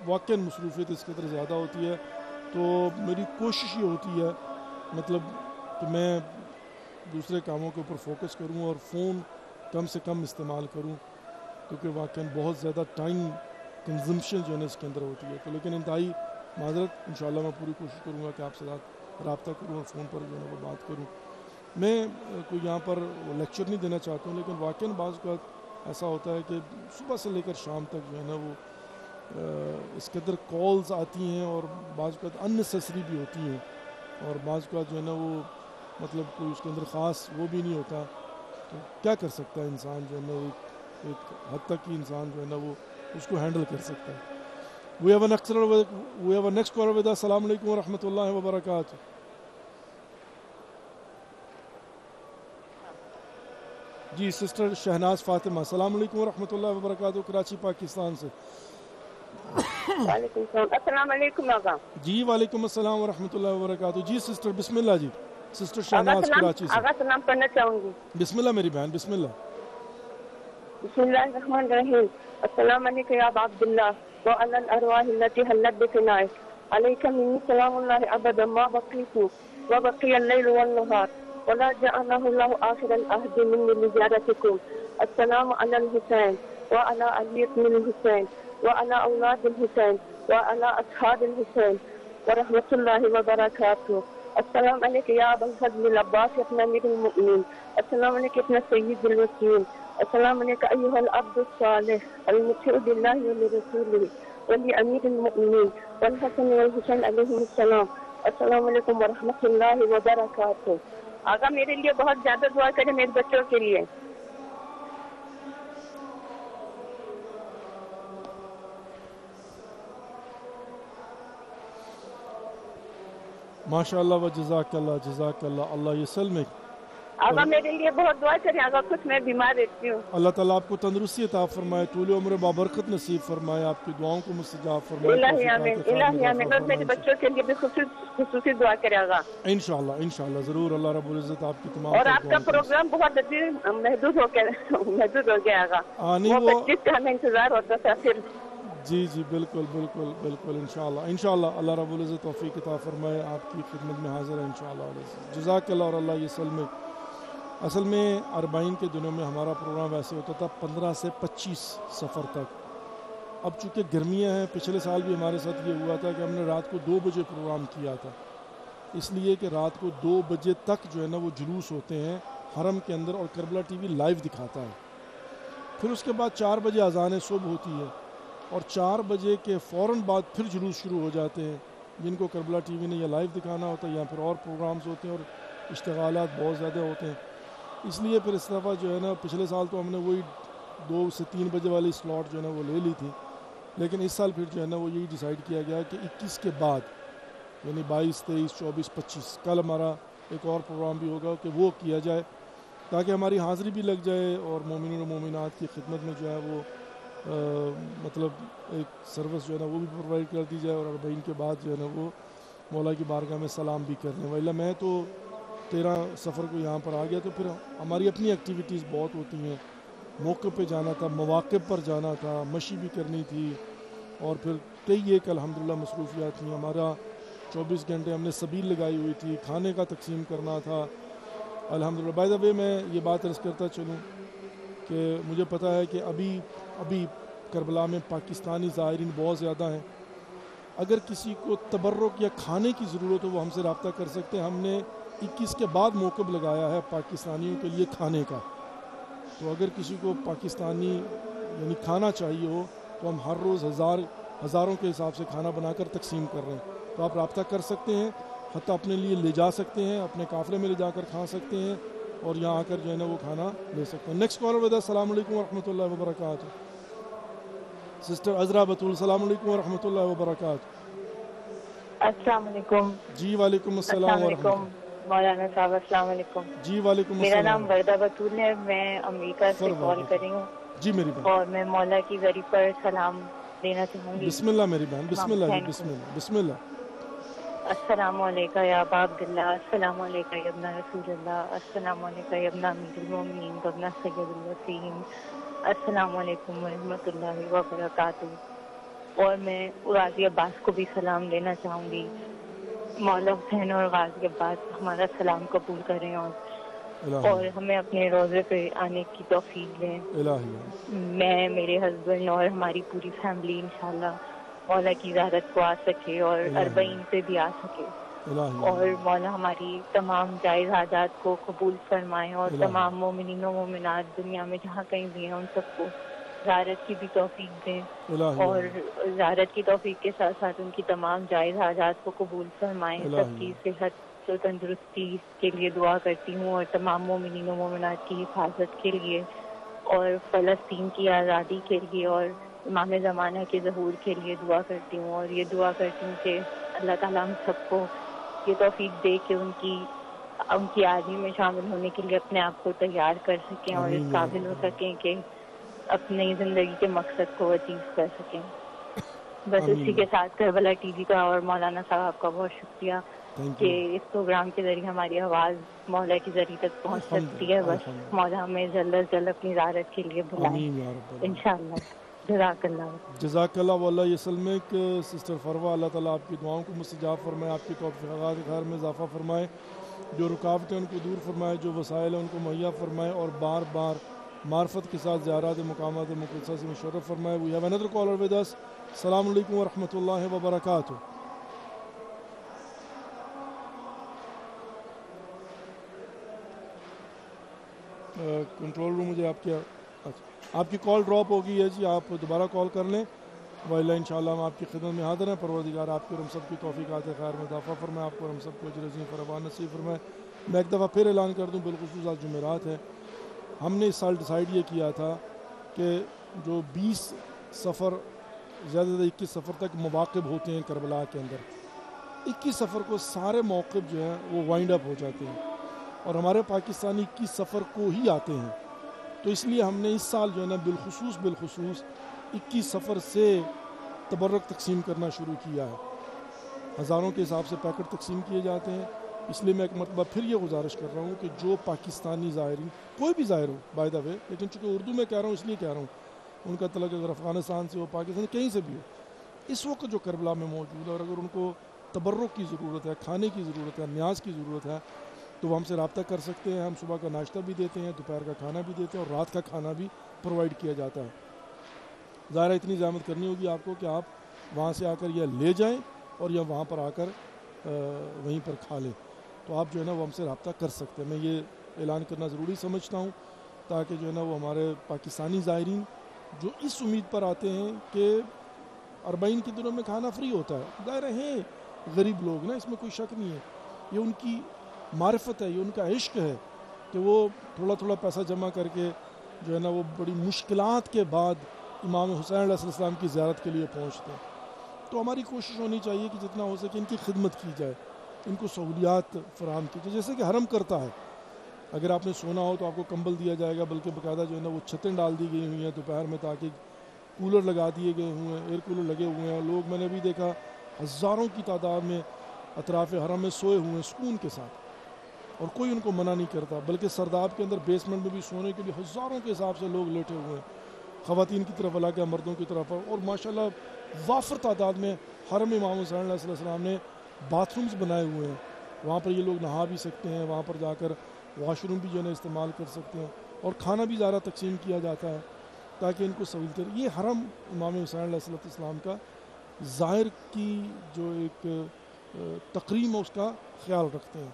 واقعاً مصروفیت اس قدر زیادہ ہوتی ہے، تو میری کوشش یہ ہوتی ہے مطلب کہ میں دوسرے کاموں کے اوپر فوکس کروں اور فون کم سے کم استعمال کروں، کیونکہ واقعاً بہت زیادہ ٹائم کنزمپشن جو ہے نا اس کے اندر ہوتی ہے. تو لیکن انتہائی معذرت، انشاءاللہ میں پوری کوشش کروں گا کہ آپ سے رابطہ کروں اور فون پر جو ہے نا وہ بات کروں. میں کوئی یہاں پر لیکچر نہیں دینا چاہتا ہوں، لیکن واقعاً بعض اوقات ایسا ہوتا ہے کہ صبح سے لے کر شام تک جو ہے نا وہ اس قدر کالز آتی ہیں اور بعض اوقات اننیسیسری بھی ہوتی ہیں، اور بعض اوقات جو ہے نا وہ مطلب کوئی اس کے اندر خاص وہ بھی نہیں ہوتا. تو کیا کر سکتا ہے انسان جو ہے نا ایک حد تک ہی انسان جو ہے نا وہ اس کو ہینڈل کر سکتا ہے. We have a next caller with us. السلام علیکم ورحمۃ اللہ وبرکاتہ. جی سسٹر شہناز فاطمہ، السلام علیکم ورحمۃ اللہ وبرکاتہ، کراچی پاکستان سے. وعلیکم السلام. السلام علیکم آقا. جی وعلیکم السلام ورحمۃ اللہ وبرکاتہ. جی سسٹر بسم اللہ. جی سسٹر شہناز کراچی سے. آقا سلام کرنا چاہوں گی. بسم اللہ میری بہن، بسم اللہ. بسم اللہ الرحمن الرحیم. السلام علیکم یا ابا عبداللہ وعلی الارواح التي حلت بفنائك عليك مني سلام الله ابدا ما بقيت وبقي الليل والنهار ولا جعله الله آخر العهد مني لزيارتكم. السلام على الحسين وعلى علي بن الحسين وعلى أولاد الحسين وعلى أصحاب الحسين ورحمة الله وبركاته. السلام عليك يا أبا الفضل العباس يا ابن أمير المؤمنين. السلام عليك يا ابن سيد الوكيل. السلام عليك أيها العبد الصالح المطيع بالله ولرسوله ولأمير المؤمنين والحسن والحسين عليهم السلام. السلام عليكم ورحمة الله وبركاته. آقا میرے لیے بہت زیادہ دعا کریں، میرے بچوں کے لیے. ماشاء اللہ و جزاک اللہ جزاک اللہ. اللہ یسلمک. آقا میرے لیے بہت دعا کریں آقا، کچھ میں بیمار رہتی ہوں. اللہ تعالیٰ آپ کو تندرستی عطا فرمائے، طول عمر بابرکت نصیب فرمائے، آپ کی دعاؤں کو مستجاب فرمائے. الہی آمین الہی آمین. اور میرے بچوں کے لیے بھی خصوصی دعا کرے آقا. انشاءاللہ ضرور. اللہ رب العزت آپ کی تمام اور آپ کا پروگرام بہت محدود ہو گیا آقا. وہ 25 کا ہمیں انتظار ہوتا تھا پھر. جی بالکل بالکل بالکل. انشاءاللہ اللہ رب العزت توفیق عطا فرمائے. آپ کی خدمت میں حاضر ہے انشاءاللہ. جزاک اللہ. اور اللہ یسلم. اصل میں 40 کے دنوں میں ہمارا پروگرام ویسے ہوتا تھا 15 سے 25 سفر تک. اب چونکہ گرمیاں ہیں، پچھلے سال بھی ہمارے ساتھ یہ ہوا تھا کہ ہم نے رات کو 2 بجے پروگرام کیا تھا، اس لیے کہ رات کو 2 بجے تک جو ہے نا وہ جلوس ہوتے ہیں حرم کے اندر، اور کربلا ٹی وی لائیو دکھاتا ہے. پھر اس کے بعد 4 بجے اذان صبح ہوتی ہے، اور 4 بجے کے فوراً بعد پھر جلوس شروع ہو جاتے ہیں، جن کو کربلا ٹی وی نے یا لائیو دکھانا ہوتا ہے یا پھر اور پروگرامز ہوتے ہیں، اور اشتغالات بہت زیادہ ہوتے ہیں. اس لیے پھر اس دفعہ جو ہے نا پچھلے سال تو ہم نے وہی 2 سے 3 بجے والی سلاٹ جو ہے نا وہ لے لی تھی، لیکن اس سال پھر جو ہے نا وہ یہی ڈیسائیڈ کیا گیا کہ 21 کے بعد یعنی 22 23 24 25 کل ہمارا ایک اور پروگرام بھی ہوگا کہ وہ کیا جائے، تاکہ ہماری حاضری بھی لگ جائے اور مومنین و مومنات کی خدمت میں جو ہے وہ مطلب ایک سروس جو ہے نا وہ بھی پرووائڈ کر دی جائے، اور 40 کے بعد جو ہے نا وہ مولا کی بارگاہ میں سلام بھی کر لیں. ویلا میں تو 13 سفر کو یہاں پر آ گیا، تو پھر ہماری اپنی ایکٹیویٹیز بہت ہوتی ہیں. موقع پہ جانا تھا، مواقع پر جانا تھا، مشی بھی کرنی تھی، اور پھر کئی ایک الحمدللہ مصروفیات تھیں. ہمارا 24 گھنٹے ہم نے سبیل لگائی ہوئی تھی، کھانے کا تقسیم کرنا تھا الحمدللہ. بائی دا وے میں یہ بات عرض کرتا چلوں کہ مجھے پتہ ہے کہ ابھی کربلا میں پاکستانی زائرین بہت زیادہ ہیں. اگر کسی کو تبرک یا کھانے کی ضرورت ہو وہ ہم سے رابطہ کر سکتے ہیں. ہم نے 21 کے بعد موقف لگایا ہے پاکستانیوں کے لیے کھانے کا، تو اگر کسی کو پاکستانی یعنی کھانا چاہیے ہو تو ہم ہر روز ہزاروں کے حساب سے کھانا بنا کر تقسیم کر رہے ہیں. تو آپ رابطہ کر سکتے ہیں، حتیٰ اپنے لیے لے جا سکتے ہیں، اپنے قافلے میں لے جا کر کھا سکتے ہیں، اور یہاں آ کر جو ہے نا وہ کھانا لے سکتے ہیں. نیکسٹ کالر ود السلام علیکم ورحمۃ اللہ وبرکاتہ. سسٹر عذرا بطول السلام علیکم ورحمۃ اللہ وبرکاتہ. السلام علیکم. جی وعلیکم السلام ورحمۃ اللہ. مولانا صاحب السلام علیکم. جی وعلیکم میرا السلام. نام وردہ بطول ہے، میں امریکہ سے کال کر رہی ہوں. جی میری بہن. اور میں مولا کی ذریعے پر سلام دینا چاہوں گی. بسم اللہ میری بہن. بسم اللہ جی. بسم اللہ. بسم اللہ. السلام علیکم یا ابا عبداللہ، السلام علیکم یا ابن رسول اللہ، السلام علیکم یا ابن امیر المومنین و ابن سید الوسیم، السلام علیکم ورحمۃ اللہ وبرکاتہ. اور میں غازی عباس کو بھی سلام دینا چاہوں گی. مولا حسین اور غازی عباس ہمارا سلام قبول کریں اور ہمیں اپنے روزے پہ آنے کی توفیق دیں. میں، میرے ہسبینڈ اور ہماری پوری فیملی انشاءاللہ مولا کی زیارت کو آ سکے اور 40 پہ بھی آ سکے، اور مولا ہماری تمام جائز حاجات کو قبول فرمائیں، اور تمام مومنین و مومنات دنیا میں جہاں کہیں بھی ہیں ان سب کو زیارت کی بھی توفیق دیں، اور زیارت کی توفیق کے ساتھ ساتھ ان کی تمام جائز حاجات کو قبول فرمائیں. سب کی صحت و تندرستی کے لیے دعا کرتی ہوں، اور تمام مومنین و مومنات کی حفاظت کے لیے، اور فلسطین کی آزادی کے لیے، اور امام زمانہ کے ظہور کے لیے دعا کرتی ہوں. اور یہ دعا کرتی ہوں کہ اللہ تعالیٰ ہم سب کو یہ توفیق دے کہ ان کی آرمی میں شامل ہونے کے لیے اپنے آپ کو تیار کر سکیں، اور اس قابل ہو سکیں کہ اپنی زندگی کے مقصد کو اچیو کر سکیں. بس اسی کے ساتھ کربلا ٹی وی کا اور مولانا صاحب کا بہت شکریہ کہ اس پروگرام کے ذریعے ہماری آواز مولا کی ذریعے تک پہنچ سکتی ہے. بس مولا ہمیں جلد از جلد اپنی زیارت کے لیے بلائیں انشاءاللہ. جزاک اللہ. جزاک اللہ. واللہ یسلمک سسٹر فروا. اللہ تعالیٰ آپ کی دعاؤں کو مستجاب فرمائے، آپ کی توفیقات خیر میں اضافہ فرمائے، جو رکاوٹیں ان کو دور فرمائے، جو وسائل ہیں ان کو مہیا فرمائے، اور بار بار معرفت کے ساتھ زیارات مقامات مقدسہ سے مشرف فرمائے. We have another caller with us. السلام علیکم ورحمۃ اللہ وبرکاتہ. کنٹرول روم مجھے آپ کی کال ڈراپ ہو گئی ہے جی، آپ دوبارہ کال کر لیں. وَإِلَّا انشاءاللہ ہم آپ کی خدمت میں حاضر ہیں. پروردگار آپ کو اور ہم سب کی توفیقات خیر میں اضافہ فرمائے، آپ کو اور ہم سب کو اجر عظیم فراوان نصیب فرمائے. میں ایک دفعہ پھر اعلان کر دوں، بالخصوص آج جمعرات ہے، ہم نے اس سال ڈیسائیڈ یہ کیا تھا کہ جو 20 سفر زیادہ سے 21 سفر تک مواقب ہوتے ہیں کربلا کے اندر، 21 سفر کو سارے موقف جو ہیں وہ وائنڈ اپ ہو جاتے ہیں اور ہمارے پاکستانی 21 سفر کو ہی آتے ہیں. تو اس لیے ہم نے اس سال جو ہے نا بالخصوص 21 سفر سے تبرک تقسیم کرنا شروع کیا ہے. ہزاروں کے حساب سے پیکٹ تقسیم کیے جاتے ہیں. اس لیے میں ایک مرتبہ پھر یہ گزارش کر رہا ہوں کہ جو پاکستانی زائرین، کوئی بھی ظاہر ہو بائی دا وے، لیکن چونکہ اردو میں کہہ رہا ہوں اس لیے کہہ رہا ہوں، ان کا تعلق اگر افغانستان سے ہو، پاکستان کہیں سے بھی ہو، اس وقت جو کربلا میں موجود ہے اور اگر ان کو تبرک کی ضرورت ہے، کھانے کی ضرورت ہے، نیاز کی ضرورت ہے، تو وہ ہم سے رابطہ کر سکتے ہیں. ہم صبح کا ناشتہ بھی دیتے ہیں، دوپہر کا کھانا بھی دیتے ہیں اور رات کا کھانا بھی پرووائڈ کیا جاتا ہے. ظاہر اتنی زحمت کرنی ہوگی آپ کو کہ آپ وہاں سے آ کر یا لے جائیں اور یا وہاں پر آ کر وہیں پر کھا لیں. تو آپ جو ہے نا وہ ہم سے رابطہ کر سکتے ہیں. میں یہ اعلان کرنا ضروری سمجھتا ہوں تاکہ جو ہے نا وہ ہمارے پاکستانی زائرین جو اس امید پر آتے ہیں کہ 40 کے دنوں میں کھانا فری ہوتا ہے، ظاہر ہیں غریب لوگ نا، اس میں کوئی شک نہیں ہے، یہ ان کی معرفت ہے، یہ ان کا عشق ہے کہ وہ تھوڑا تھوڑا پیسہ جمع کر کے جو ہے نا وہ بڑی مشکلات کے بعد امام حسین علیہ السلام کی زیارت کے لیے پہنچتے ہیں. تو ہماری کوشش ہونی چاہیے کہ جتنا ہو سکے ان کی خدمت کی جائے، ان کو سہولیات فراہم کی جائے، جیسے کہ حرم کرتا ہے. اگر آپ نے سونا ہو تو آپ کو کمبل دیا جائے گا، بلکہ باقاعدہ جو ہے نا وہ چھتیں ڈال دی گئی ہوئی ہیں دوپہر میں، تاکہ کولر لگا دیے گئے ہوئے ہیں، ایئر کولر لگے ہوئے ہیں. لوگ میں نے بھی دیکھا ہزاروں کی تعداد میں اطراف حرم میں سوئے ہوئے ہیں سکون کے ساتھ، اور کوئی ان کو منع نہیں کرتا. بلکہ سرداب کے اندر بیسمنٹ میں بھی سونے کے لیے ہزاروں کے حساب سے لوگ لیٹے ہوئے ہیں، خواتین کی طرف الگ ہے، مردوں کی طرف. اور ماشاءاللہ وافر تعداد میں حرم امام حسین علیہ السلام نے باتھ رومز بنائے ہوئے ہیں، وہاں پر یہ لوگ نہا بھی سکتے ہیں، وہاں پر جا کر واش روم بھی جو ہے نا استعمال کر سکتے ہیں، اور کھانا بھی زیادہ تقسیم کیا جاتا ہے تاکہ ان کو سہولت. یہ حرم امام حسین علیہ السلام کا ظاہر کی جو ایک تقریم ہے اس کا خیال رکھتے ہیں.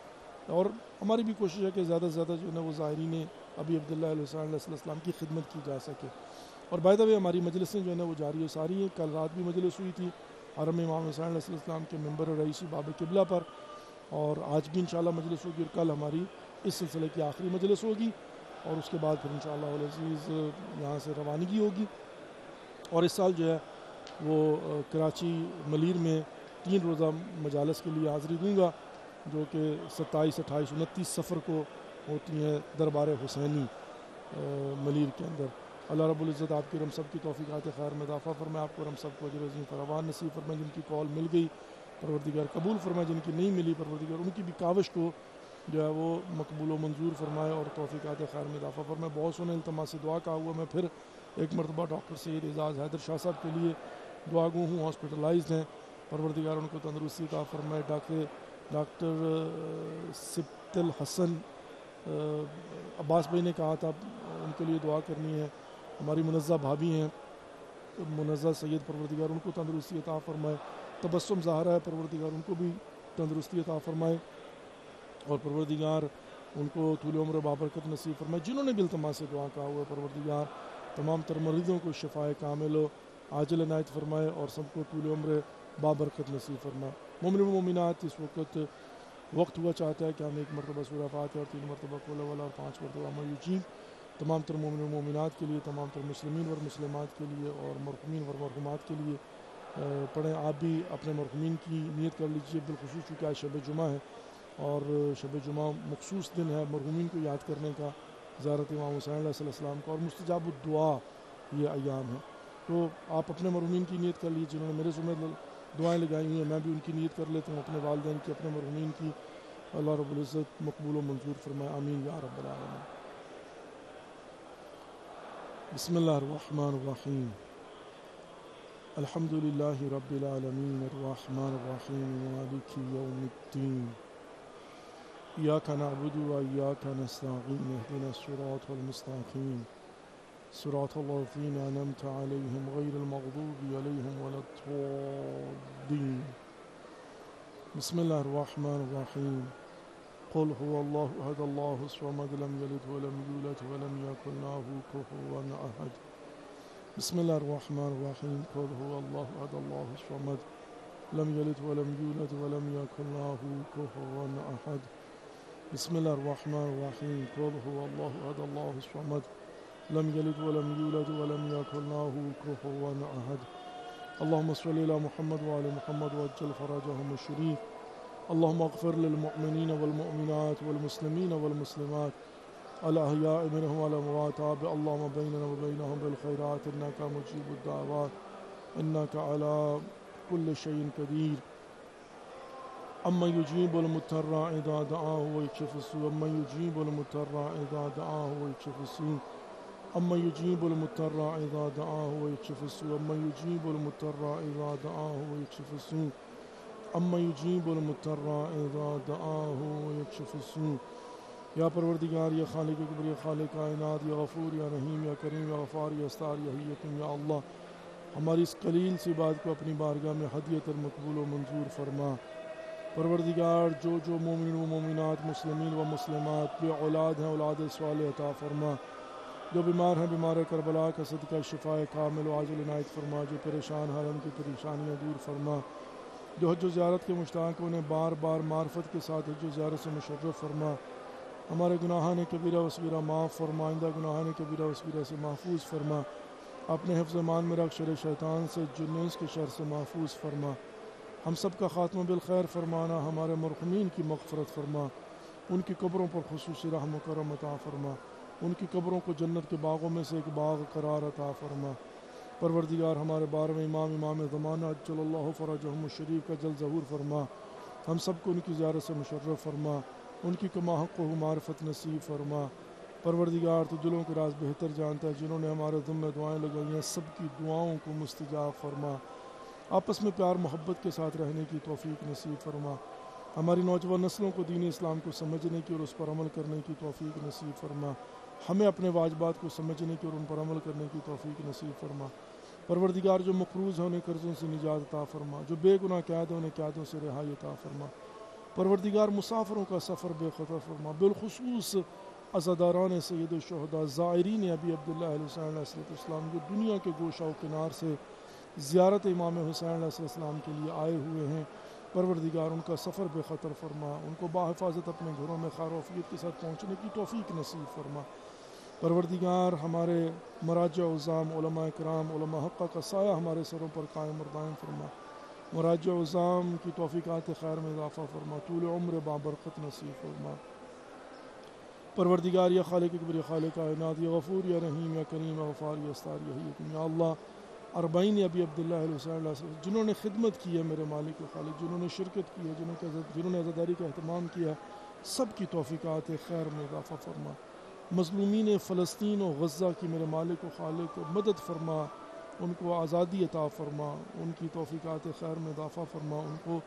اور ہماری بھی کوشش ہے کہ زیادہ سے زیادہ جو ہے نا وہ زائرین ابی عبداللہ علیہ السلام کی خدمت کی جا سکے. اور بائی دا وے ہماری مجلسیں جو ہے نا وہ جاری و ساری ہیں. کل رات بھی مجلس ہوئی تھی حرم امام حسین علیہ السلام کے ممبر رئیسی باب قبلہ پر، اور آج بھی انشاءاللہ مجلس ہوگی، اور کل ہماری اس سلسلے کی آخری مجلس ہوگی، اور اس کے بعد پھر انشاءاللہ العزیز یہاں سے روانگی ہوگی. اور اس سال جو ہے وہ کراچی ملیر میں 3 روزہ مجالس کے لیے حاضری دوں گا، جو کہ 27، 28، 29 سفر کو ہوتی ہیں دربار حسینی ملیر کے اندر. اللہ رب العزت آپ کی ہم سب کی توفیقات خیر میں اضافہ فرمائے، آپ کو ہم سب کو اجر عظیم فراوان نصیب فرمائے. جن کی کال مل گئی پروردگار قبول فرمائے، جن کی نہیں ملی پروردگار ان کی بھی کاوش کو جو ہے وہ مقبول و منظور فرمائے اور توفیقات خیر میں اضافہ فرمائے. بہت سونے التماس دعا کا ہوا. میں پھر ایک مرتبہ ڈاکٹر سید اعزاز حیدر شاہ صاحب کے لیے دعا گو ہوں، ہاسپٹلائزڈ ہیں، پروردگار ان کو تندرستی عطا فرمائے. ڈاکٹر سبت الحسن عباس بھائی نے کہا تھا ان کے لیے دعا کرنی ہے. ہماری منزہ بھابھی ہیں منزہ سید، پروردگار ان کو تندرستی عطا فرمائے. تبسم زہرا ہے، پروردگار ان کو بھی تندرستی عطا فرمائے، اور پروردگار ان کو طول عمر بابرکت نصیب فرمائے. جنہوں نے بھی التماس سے دعا کہا ہوا پروردگار تمام تر مریضوں کو شفائے کامل و عاجل عنایت فرمائے اور سب کو طول عمر بابرکت نصیب فرمائے. مومن و مومنات اس وقت ہوا چاہتا ہے کہ ہم 1 مرتبہ سورہ فاتحہ اور 3 مرتبہ قل هو اللہ اور 5 مرتبہ معیوچین تمام تر مومن و مومنات کے لیے، تمام تر مسلمین و مسلمات کے لیے اور مرحومین و مرحومات کے لیے پڑھیں. آپ بھی اپنے مرحومین کی نیت کر لیجئے، بالخصوص چونکہ آج شب جمعہ ہے اور شب جمعہ مخصوص دن ہے مرحومین کو یاد کرنے کا، زیارت امام حسین علیہ السلام کا، اور مستجاب الدعا یہ ایام ہے. تو آپ اپنے مرحومین کی نیت کر لیجیے. جنہوں نے میرے ذمہ دعائیں لگائی ہوئی ہیں میں بھی ان کی نیت کر لیتا ہوں، اپنے والدین کی، اپنے مرحومین کی. اللہ رب العزت مقبول و منظور فرمائے، آمین یا رب العالمین. بسم اللہ الرحمن الرحیم. الحمد للہ رب العالمین الرحمن الرحیم مالک یوم الدین. ایاک نعبد و ایاک نستعین اهدنا الصراط المستقیم صراط الذین انعمت علیہم غیر المغضوب علیہم ولا الضالین. بسم اللہ الرحمن الرحیم. قل هو اللہ احد اللہ الصمد لم یلد ولم یولد ولم یکن له کفوا احد. بسم اللہ الرحمن الرحیم. قل هو اللہ احد اللہ الصمد لم یلد ولم یولد ولم یکن له کفوا احد. بسم الله الرحمن الرحيم قل هو الله أحد الله الصمد لم يلد ولم يولد ولم يكن له كفوا أحد اللهم صل على محمد وعلى محمد وعجل فرجهم الشريف اللهم اغفر للمؤمنين والمؤمنات والمسلمين والمسلمات الأحياء منهم والأموات اللهم بيننا وبينهم بالخيرات إنك مجيب الدعوات إنك على كل شيء قدير أما يجيب المضطر إذا دعاه ويكشف السوء أما يجيب المضطر إذا دعاه ويكشف السوء أما يجيب المضطر إذا دعاه ويكشف السوء أما يجيب المضطر إذا دعاه ويكشف السوء أما يجيب المضطر إذا دعاه ويكشف السوء یا پروردگار یا خالق کبر یا خالق کائنات یا غفور یا رحیم یا کریم یا غفار یا استار یا حیکم یا اللہ ہماری اس قلیل سی بات کو اپنی بارگاہ میں ہدیت اور مقبول و منظور فرما پروردگار جو مومنین و مومنات مسلمین و مسلمات بے اولاد ہیں اولاد صالح عطا فرما جو بیمار ہیں بیمار کربلا کا صدقہ شفاء کامل و عاجل عنایت فرما جو پریشان ہیں ان کی پریشانیاں دور فرما جو حج و زیارت کے مشتاق انہیں بار بار معرفت کے ساتھ حج و زیارت سے مشرف فرما ہمارے گناہان کبیرہ و صغیرہ معاف فرما آئندہ گناہان کبیرہ و صغیرہ سے محفوظ فرما اپنے حفظ امان میں رکھ شر شیطان سے جنس کے شر سے محفوظ فرما ہم سب کا خاتمہ بالخیر فرمانا ہمارے مرحومین کی مغفرت فرما ان کی قبروں پر خصوصی رحم و کرم عطا فرما ان کی قبروں کو جنت کے باغوں میں سے ایک باغ قرار عطا فرما پروردگار ہمارے بارے میں امام زمانہ عجل اللہ فرجہم الشریف کا جل ظہور فرما ہم سب کو ان کی زیارت سے مشرف فرما ان کی کما حق و معرفت نصیب فرما پروردگار تو دلوں کے راز بہتر جانتا ہے جنہوں نے ہمارے ذمہ دعائیں لگائی ہیں سب کی دعاؤں کو مستجاب فرما آپس میں پیار محبت کے ساتھ رہنے کی توفیق نصیب فرما ہماری نوجوان نسلوں کو دین اسلام کو سمجھنے کی اور اس پر عمل کرنے کی توفیق نصیب فرما ہمیں اپنے واجبات کو سمجھنے کی اور ان پر عمل کرنے کی توفیق نصیب فرما پروردگار جو مقروض ہیں انہیں قرضوں سے نجات عطا فرما جو بے گناہ قید ہیں انہیں قیدوں سے رہائی عطا فرما پروردگار مسافروں کا سفر بے خطر فرما بالخصوص عزاداران سید الشہداء زائرین ابی عبداللہ علیہ السلام جو دنیا کے گوشہ و کنار سے زیارت امام حسین علیہ السلام کے لیے آئے ہوئے ہیں پروردگار ان کا سفر بے خطر فرما ان کو باحفاظت اپنے گھروں میں خیر و عافیت کے ساتھ پہنچنے کی توفیق نصیب فرما پروردگار ہمارے مراجع عظام علماء کرام علماء حقہ کا سایہ ہمارے سروں پر قائم اور دائم فرما مراجع عظام کی توفیقات خیر میں اضافہ فرما طول عمر بابرکت نصیب فرما پروردگار یا خالق کبر یا خالق کائنات یا غفور یا رحیم یا کریم یا غفار یا استار یا حکیم یا اللہ اربعین ابی عبداللہ علیہ السلام جنہوں نے خدمت کی ہے میرے مالک و خالق جنہوں نے شرکت کی ہے جنہوں نے عزاداری کا اہتمام کیا سب کی توفیقات خیر میں اضافہ فرما مظلومین فلسطین و غزہ کی میرے مالک و خالق مدد فرما ان کو آزادی عطا فرما ان کی توفیقات خیر میں اضافہ فرما ان کو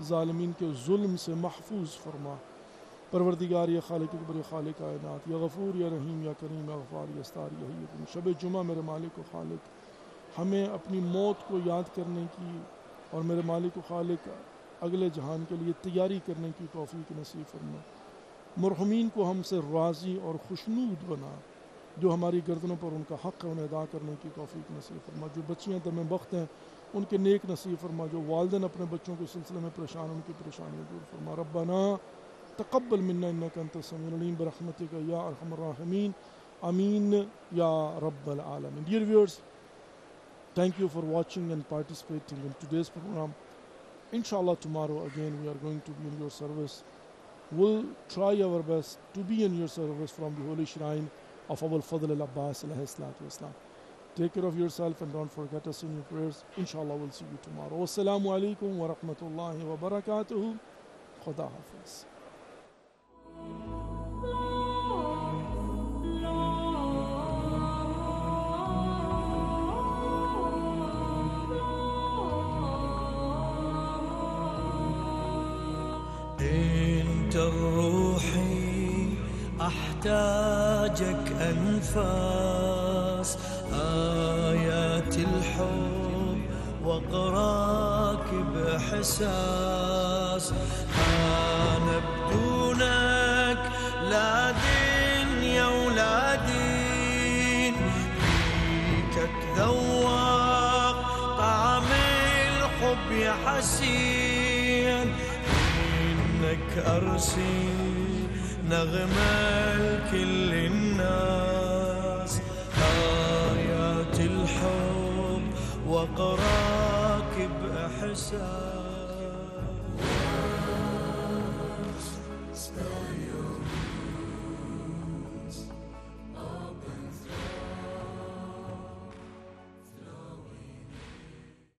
ظالمین کے ظلم سے محفوظ فرما پروردگار یا خالق کبر یا خالق کائنات یا غفور یا رحیم یا کریم یا غفار یا استار یا حکیم شب جمعہ میرے مالک و خالق ہمیں اپنی موت کو یاد کرنے کی اور میرے مالک و خالق اگلے جہان کے لیے تیاری کرنے کی توفیق نصیب فرما مرحومین کو ہم سے راضی اور خوشنود بنا جو ہماری گردنوں پر ان کا حق ہے انہیں ادا کرنے کی توفیق نصیب فرما جو بچیاں دم بخت ہیں ان کے نیک نصیب فرما جو والدین اپنے بچوں کے سلسلے میں پریشان ان کی پریشانیاں دور فرما ربنا تقبل منا انک انت السمیع العلیم برحمتک یا ارحم الراحمین آمین یا رب العالمین. Dear viewers, thank you for watching and participating in today's program. Inshallah tomorrow again we are going to be in your service. We'll try our best to be in your service from the holy shrine of Abul Fadl al-Abbas alayhi salatu wassalam. Take care of yourself and don't forget us in your prayers. Inshallah we'll see you tomorrow. Wassalamu alaikum wa rahmatullahi wa barakatuhu. Khuda hafiz. انت الروحي احتاجك انفاس آيات الحب واقراك بحساس انا بدونك لا دنيا ولا دين فيك اتذوق طعم الحب يا حسين أرسل نغمة لكل الناس، آيات الحب وقراك بإحساس.